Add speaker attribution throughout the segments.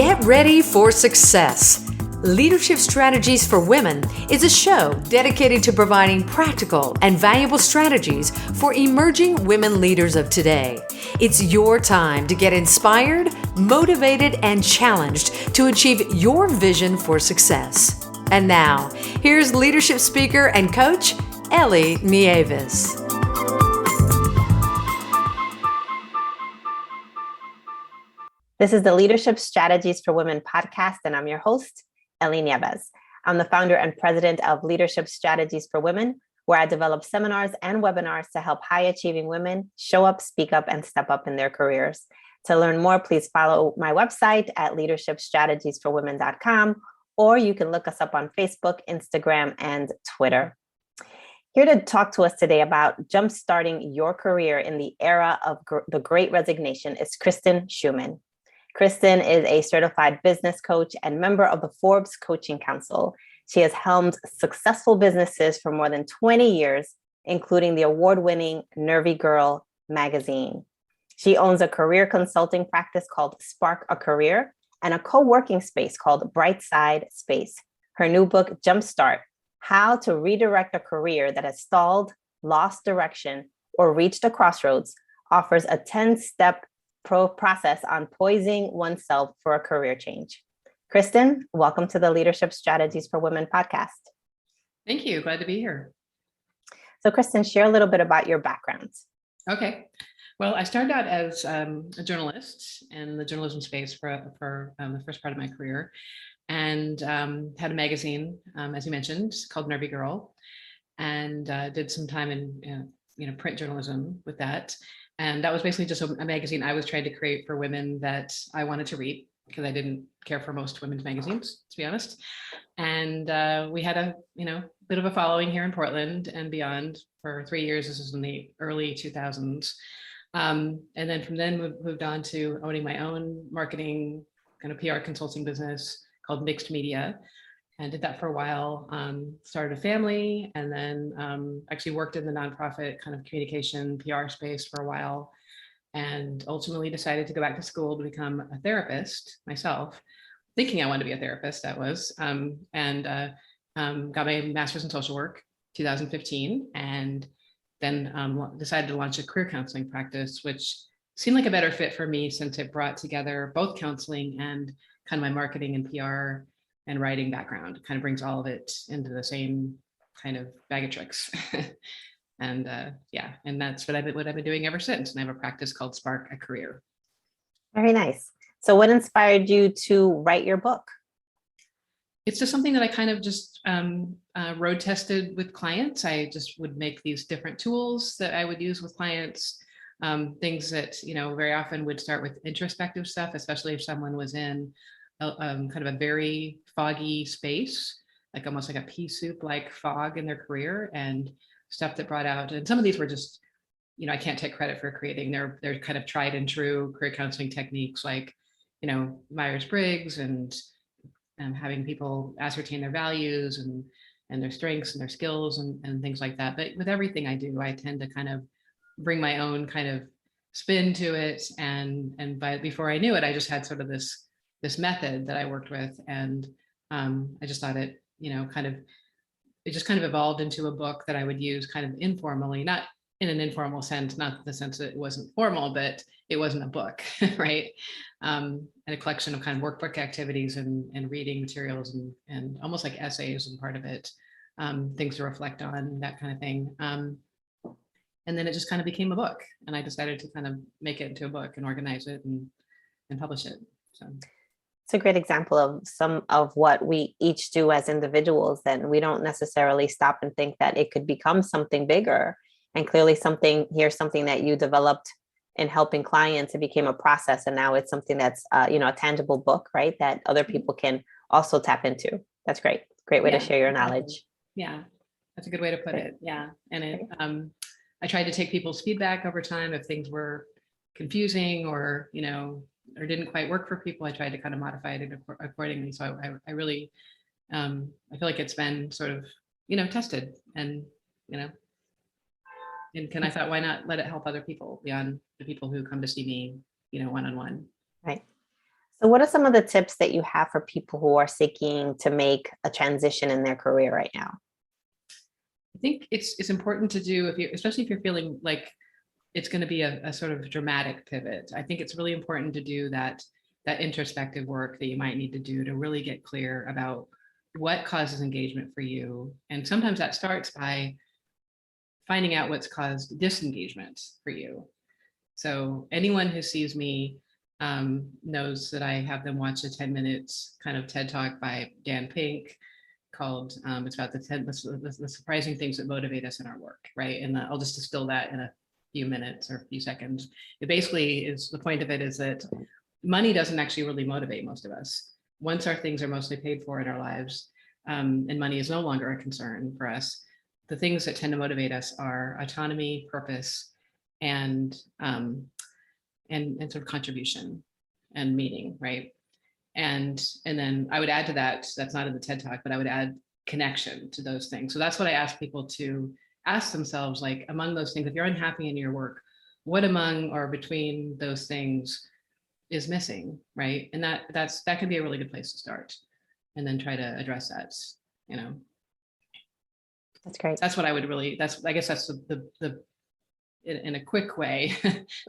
Speaker 1: Get ready for success. Leadership Strategies for Women is a show dedicated to providing practical and valuable strategies for emerging women leaders of today. It's your time to get inspired, motivated, and challenged to achieve your vision for success. And now, here's leadership speaker and coach, Ellie Nieves.
Speaker 2: This is the Leadership Strategies for Women podcast, and I'm your host, Ellie Nieves. I'm the founder and president of Leadership Strategies for Women, where I develop seminars and webinars to help high-achieving women show up, speak up, and step up in their careers. To learn more, please follow my website at leadershipstrategiesforwomen.com, or you can look us up on Facebook, Instagram, and Twitter. Here to talk to us today about jumpstarting your career in the era of the Great Resignation is Kristin Schuchman. Kristin is a certified business coach and member of the Forbes Coaching Council. She has helmed successful businesses for more than 20 years, including the award-winning Nervy Girl magazine. She owns a career consulting practice called Spark a Career and a co-working space called Brightside Space. Her new book, Jumpstart: How to Redirect a Career That Has Stalled, Lost Direction, or Reached a Crossroads, offers a 10-step process on poising oneself for a career change. Kristin, welcome to the Leadership Strategies for Women podcast.
Speaker 3: Thank you. Glad to be here.
Speaker 2: So Kristin, share a little bit about your background.
Speaker 3: Okay. Well, I started out as a journalist in the journalism space for the first part of my career, and had a magazine, as you mentioned, called Nervy Girl, and did some time in print journalism with that. And that was basically just a magazine I was trying to create for women that I wanted to read, because I didn't care for most women's magazines, to be honest. And we had a bit of a following here in Portland and beyond for 3 years. This is in the early 2000s. And then from then moved on to owning my own marketing kind of PR consulting business called Mixed Media, and did that for a while. Started a family, and then actually worked in the nonprofit kind of communication PR space for a while, and ultimately decided to go back to school to become a therapist myself, thinking I wanted to be a therapist, that was, and got my master's in social work 2015, and then decided to launch a career counseling practice, which seemed like a better fit for me since it brought together both counseling and kind of my marketing and PR and writing background. It kind of brings all of it into the same kind of bag of tricks. And and that's what I've been doing ever since. And I have a practice called Spark a Career.
Speaker 2: Very nice. So what inspired you to write your book?
Speaker 3: It's just something that I kind of just road tested with clients. I just would make these different tools that I would use with clients, things that, very often would start with introspective stuff, especially if someone was in kind of a very foggy space, like almost like a pea soup like fog in their career, and stuff that brought out. And some of these were just, I can't take credit for creating. They're kind of tried and true career counseling techniques, like, Myers-Briggs and having people ascertain their values and their strengths and their skills and things like that. But with everything I do, I tend to kind of bring my own kind of spin to it. And before I knew it, I just had sort of this method that I worked with, and I just thought it just kind of evolved into a book that I would use kind of informally, not in an informal sense, not the sense that it wasn't formal, but it wasn't a book, right? And a collection of kind of workbook activities and reading materials and almost like essays and part of it, things to reflect on, that kind of thing. And then it just kind of became a book, and I decided to kind of make it into a book and organize it and publish it. So.
Speaker 2: It's a great example of some of what we each do as individuals, and we don't necessarily stop and think that it could become something bigger. And clearly something that you developed in helping clients, it became a process, and now it's something that's a tangible book, right, that other people can also tap into. That's great. Great way to share your knowledge.
Speaker 3: Yeah, that's a good way to put it. Yeah. And I tried to take people's feedback over time. If things were confusing or didn't quite work for people, I tried to kind of modify it accordingly. So I really, I feel like it's been sort of, tested and, and I thought, why not let it help other people beyond the people who come to see me, one-on-one.
Speaker 2: Right. So what are some of the tips that you have for people who are seeking to make a transition in their career right now?
Speaker 3: I think it's important to do, if you, especially if you're feeling like it's going to be a sort of dramatic pivot. I think it's really important to do that introspective work that you might need to do to really get clear about what causes engagement for you. And sometimes that starts by finding out what's caused disengagement for you. So anyone who sees me knows that I have them watch a 10 minutes kind of TED Talk by Dan Pink called, it's about the surprising things that motivate us in our work, right? And I'll just distill that in a few minutes or a few seconds. It basically is, the point of it is that money doesn't actually really motivate most of us. Once our things are mostly paid for in our lives, and money is no longer a concern for us, the things that tend to motivate us are autonomy, purpose, and sort of contribution and meaning, right? And then I would add to that, that's not in the TED Talk, but I would add connection to those things. So that's what I ask people to ask themselves, like, among those things, if you're unhappy in your work, what among or between those things is missing, right? And that can be a really good place to start, and then try to address that, you know.
Speaker 2: That's great.
Speaker 3: That's what I would really, I guess that's the in a quick way,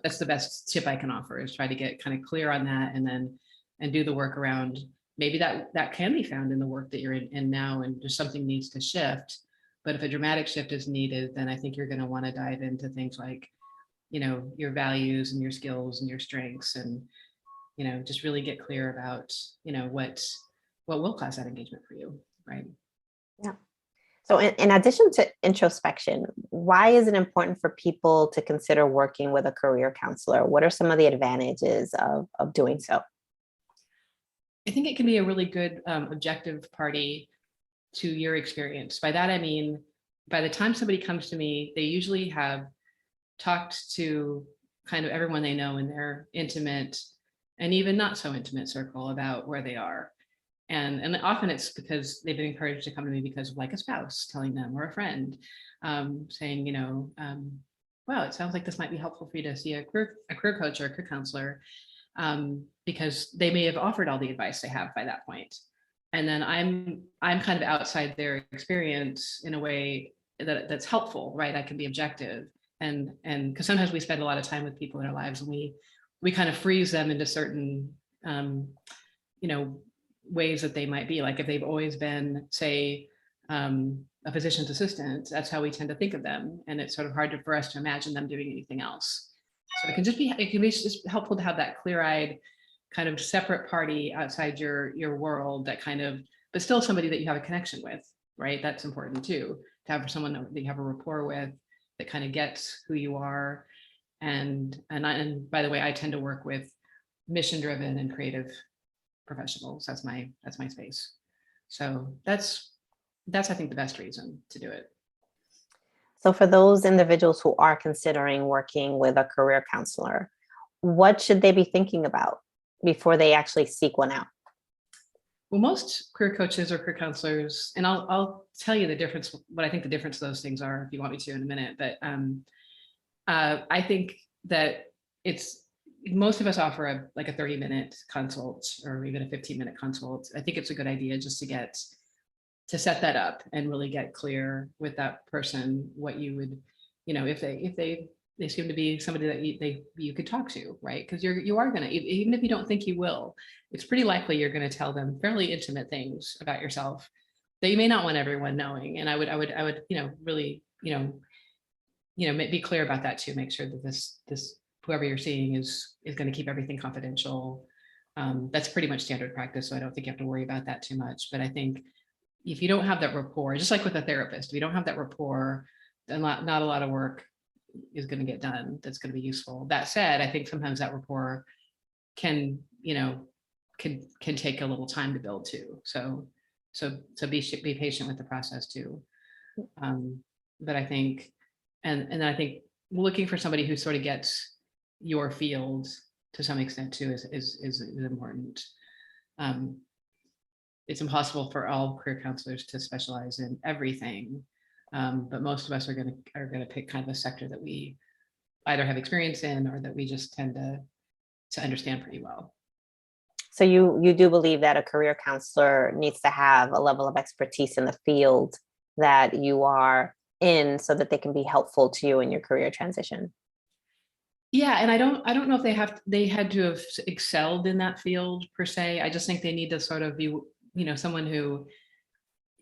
Speaker 3: that's the best tip I can offer, is try to get kind of clear on that, and do the work around, maybe that can be found in the work that you're in now, and just something needs to shift. But if a dramatic shift is needed, then I think you're going to want to dive into things like, you know, your values and your skills and your strengths, and, you know, just really get clear about, you know, what will cause that engagement for you, right?
Speaker 2: Yeah. So in addition to introspection, why is it important for people to consider working with a career counselor? What are some of the advantages of doing so?
Speaker 3: I think it can be a really good objective party to your experience. By that, I mean, by the time somebody comes to me, they usually have talked to kind of everyone they know in their intimate and even not so intimate circle about where they are. And often it's because they've been encouraged to come to me because of, like, a spouse telling them, or a friend saying, you know, wow, it sounds like this might be helpful for you to see a career coach or a career counselor, because they may have offered all the advice they have by that point. And then I'm kind of outside their experience in a way that's helpful, right? I can be objective, and because sometimes we spend a lot of time with people in our lives, and we kind of freeze them into certain you know, ways that they might be. Like, if they've always been, say, a physician's assistant, that's how we tend to think of them, and it's sort of hard for us to imagine them doing anything else. So it can be just helpful to have that clear-eyed kind of separate party outside your world, that kind of, but still somebody that you have a connection with, right? That's important too, to have someone that you have a rapport with, that kind of gets who you are. And by the way, I tend to work with mission-driven and creative professionals. That's my space. So that's I think the best reason to do it.
Speaker 2: So for those individuals who are considering working with a career counselor, what should they be thinking about before they actually seek one out?
Speaker 3: Well, most career coaches or career counselors, and I'll tell you the difference, what I think the difference of those things are, if you want me to, in a minute. But I think that most of us offer a 30-minute consult, or even a 15-minute consult. I think it's a good idea just to set that up and really get clear with that person what you would, you know, if they seem to be somebody that you could talk to, right? Because you are gonna, even if you don't think you will, it's pretty likely you're going to tell them fairly intimate things about yourself that you may not want everyone knowing. And I would, you know, really, you know, be clear about that too. Make sure that this whoever you're seeing is going to keep everything confidential. That's pretty much standard practice, so I don't think you have to worry about that too much. But I think if you don't have that rapport, just like with a therapist, if you don't have that rapport, then not a lot of work is going to get done that's going to be useful. That said, I think sometimes that rapport can, you know, can take a little time to build too. So be patient with the process too. But I think, and then I think looking for somebody who sort of gets your field to some extent too is important. It's impossible for all career counselors to specialize in everything, but most of us are going to pick kind of a sector that we either have experience in, or that we just tend to understand pretty well.
Speaker 2: So you do believe that a career counselor needs to have a level of expertise in the field that you are in so that they can be helpful to you in your career transition.
Speaker 3: Yeah, and I don't know if they had to have excelled in that field per se. I just think they need to sort of be, someone who,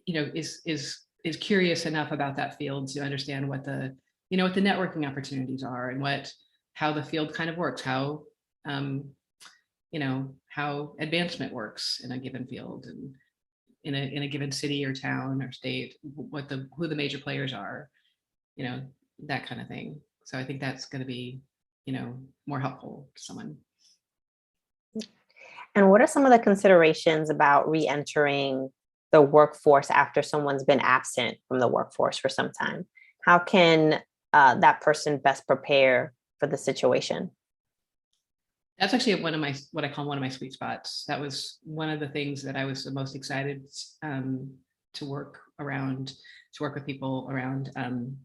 Speaker 3: is curious enough about that field to understand what the networking opportunities are, and how the field kind of works, um, how advancement works in a given field, and in a given city or town or state, who the major players are, you know, that kind of thing. So I think that's going to be, more helpful to someone.
Speaker 2: And what are some of the considerations about re-entering the workforce after someone's been absent from the workforce for some time? How can that person best prepare for the situation?
Speaker 3: That's actually what I call one of my sweet spots. That was one of the things that I was the most excited to work with people around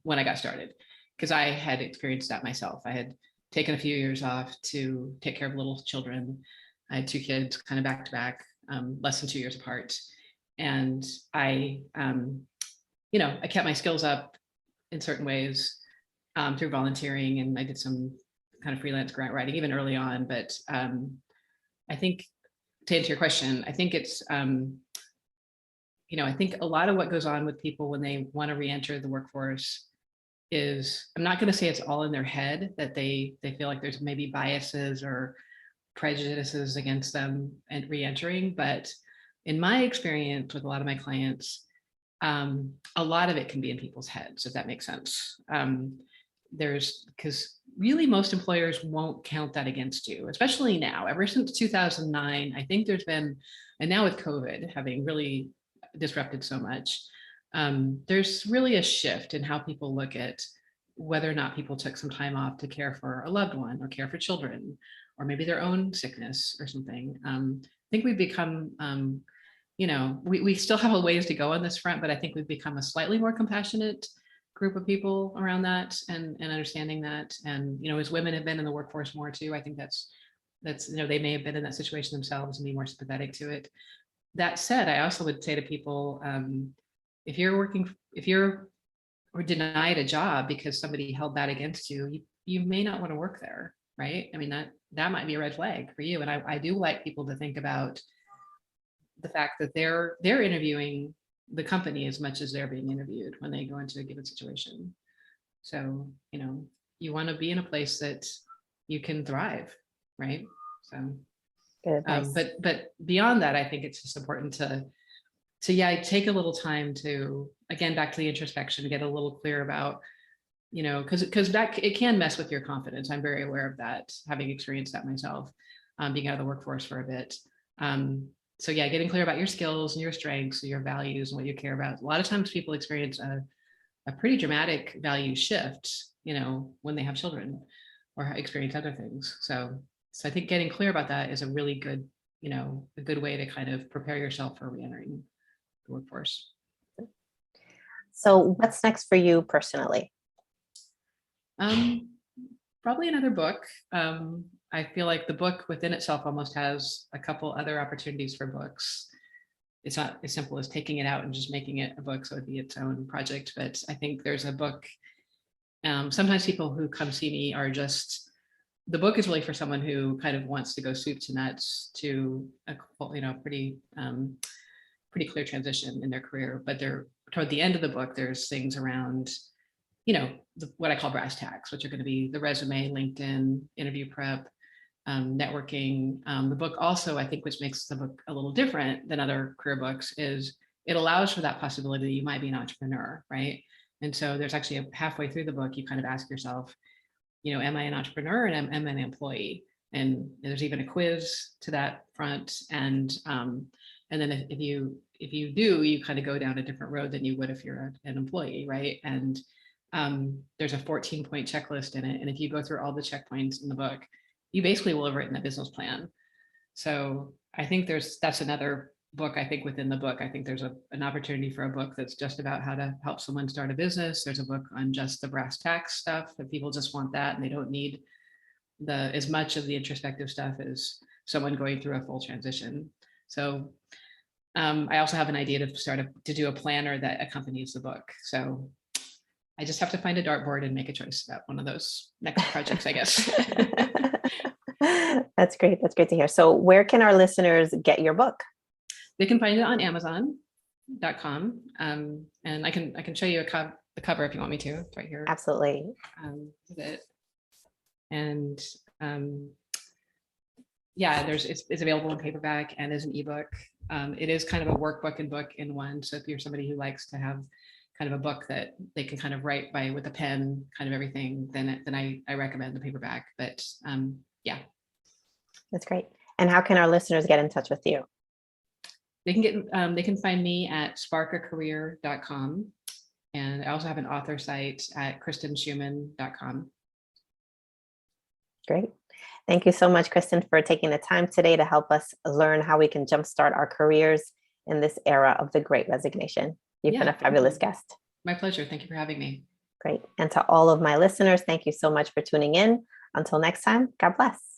Speaker 3: when I got started, because I had experienced that myself. I had taken a few years off to take care of little children. I had two kids kind of back to back, less than 2 years apart. And I kept my skills up in certain ways through volunteering, and I did some kind of freelance grant writing even early on. But I think, to answer your question, I think it's, I think a lot of what goes on with people when they want to re-enter the workforce is, I'm not going to say it's all in their head, that they feel like there's maybe biases or prejudices against them and re-entering. But in my experience with a lot of my clients, a lot of it can be in people's heads, if that makes sense. Because really most employers won't count that against you, especially now. Ever since 2009, I think there's been, and now with COVID having really disrupted so much, there's really a shift in how people look at whether or not people took some time off to care for a loved one or care for children, or maybe their own sickness or something. I think we've become, we still have a ways to go on this front, but I think we've become a slightly more compassionate group of people around that, and understanding that. And, as women have been in the workforce more too, I think that's, they may have been in that situation themselves and be more sympathetic to it. That said, I also would say to people, if you're denied a job because somebody held that against you, you may not want to work there, right? I mean, that might be a red flag for you. And I do like people to think about the fact that they're interviewing the company as much as they're being interviewed when they go into a given situation. So, you want to be in a place that you can thrive, right? So,
Speaker 2: Good, nice.
Speaker 3: but beyond that, I think it's just important to take a little time to, again, back to the introspection, get a little clear about, because that, it can mess with your confidence. I'm very aware of that, having experienced that myself, being out of the workforce for a bit. So yeah, getting clear about your skills and your strengths and your values and what you care about. A lot of times people experience a pretty dramatic value shift, when they have children or experience other things. So I think getting clear about that is a really good, a good way to kind of prepare yourself for re-entering the workforce.
Speaker 2: So what's next for you personally?
Speaker 3: Probably another book. I feel like the book within itself almost has a couple other opportunities for books. It's not as simple as taking it out and just making it a book, so it'd be its own project. But I think there's a book. Sometimes people who come see me are just, the book is really for someone who kind of wants to go soup to nuts to a pretty clear transition in their career. But they're toward the end of the book, there's things around, what I call brass tacks, which are going to be the resume, LinkedIn, interview prep, networking. The book also, I think, which makes the book a little different than other career books, is it allows for that possibility that you might be an entrepreneur, right? And so there's actually halfway through the book, you kind of ask yourself, am I an entrepreneur and am I an employee? And there's even a quiz to that front. And then if you do, you kind of go down a different road than you would if you're an employee, right? And there's a 14-point checklist in it. And if you go through all the checkpoints in the book, you basically will have written a business plan. So I think that's another book. I think within the book, I think there's an opportunity for a book that's just about how to help someone start a business. There's a book on just the brass tacks stuff, that people just want that and they don't need as much of the introspective stuff as someone going through a full transition. So I also have an idea to do a planner that accompanies the book. So I just have to find a dartboard and make a choice about one of those next projects, I guess.
Speaker 2: That's great. That's great to hear. So where can our listeners get your book?
Speaker 3: They can find it on Amazon.com. And I can show you the cover if you want me to. It's right here.
Speaker 2: Absolutely.
Speaker 3: And yeah, it's available in paperback and as an ebook. It is kind of a workbook and book in one. So if you're somebody who likes to have kind of a book that they can kind of write by with a pen, kind of everything, then I recommend the paperback. But yeah.
Speaker 2: That's great. And how can our listeners get in touch with you?
Speaker 3: They can find me at sparkacareer.com. And I also have an author site at kristinschuchman.com.
Speaker 2: Great. Thank you so much, Kristin, for taking the time today to help us learn how we can jumpstart our careers in this era of the Great Resignation. You've been a fabulous guest.
Speaker 3: My pleasure. Thank you for having me.
Speaker 2: Great. And to all of my listeners, thank you so much for tuning in. Until next time, God bless.